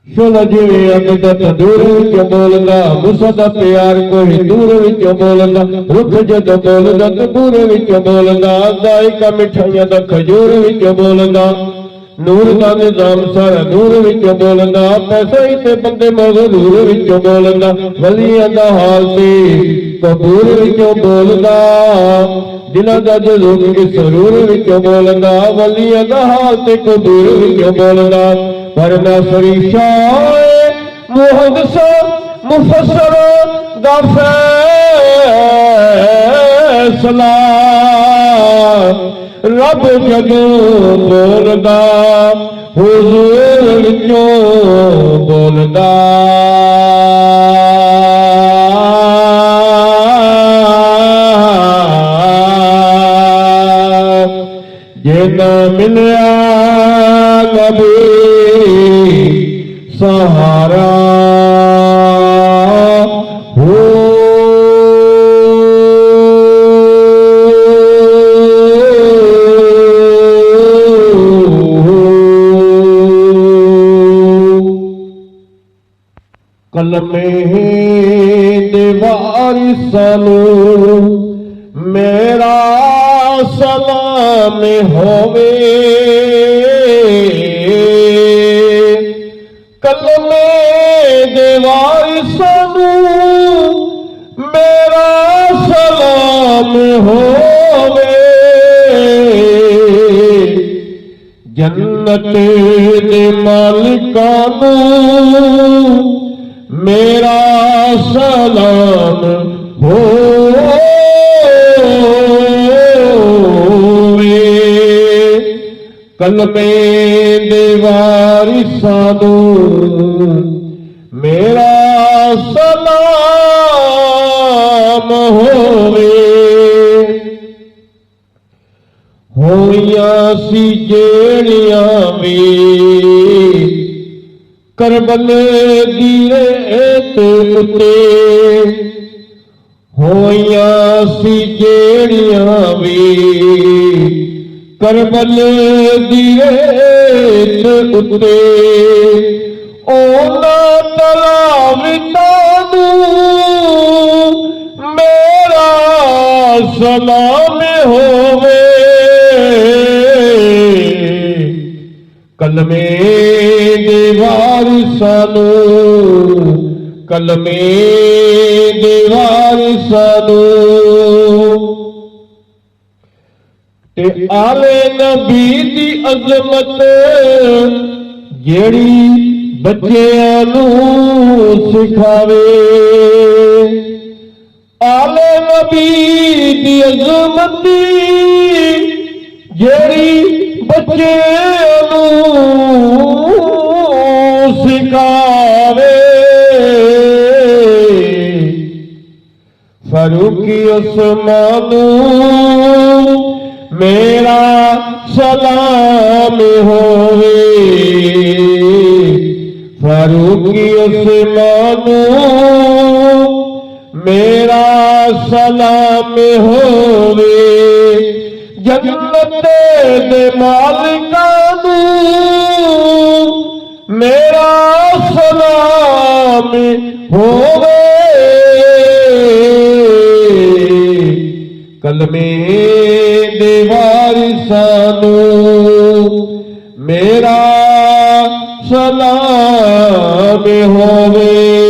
शोला जिवे अगदत दूर विच बोलदा, मूसा दा प्यार कोई दूर विच बोलदा, रुख जद बोलदा ते दूर विच बोलदा, जायका मिठाइयां दा खजूर विच बोलदा, नूर दा निजाम सारा नूर विच बोलदा, पैसा ही ते बंदे मगरूर विच बोलदा, वलियां दा हाल ते कबूर विच बोलदा, दिलां दा जलूल के सरूर विच बोलदा, वलियां दा हाल ते कबूर विच बोलदा, वरना फरीशा मुहदस मुफस्सर दा फैसला रब जदों बोलदा हुजूर विचों बोलदा। जे ना मिलया नबी सहारा हो, कलमे दे वारिसानू मेरा सलाम होवे, कलमे दे वारिसानू मेरा सलाम होवे, जन्नत दे मालिकानू मेरा सलाम होवे, कलमे दे वारिसानू मेरा सलाम होवे। होइयां सी जेड़ियां वी करबल दी रेत उते, होइयां सी जेड़ियां वी करबल दी रेत उते, ओना तलावितां मेरा सलाम होवे, कलमे दे वारिसानू कलमे दे वारिसानू ते आले नबी दी अजमत जेड़ी बच्चियां नू सिखावे, आले नबी दी अजमत जेड़ी बच्चियां नू सिखावे, फारूकी उस्मानू मेरा सलाम होवे, फारूकी उस्मानू मेरा सलाम होवे, जन्नत दे मालिकानू मेरा सलाम होवे, कलमे दे वारिसानू मेरा सलाम होवे।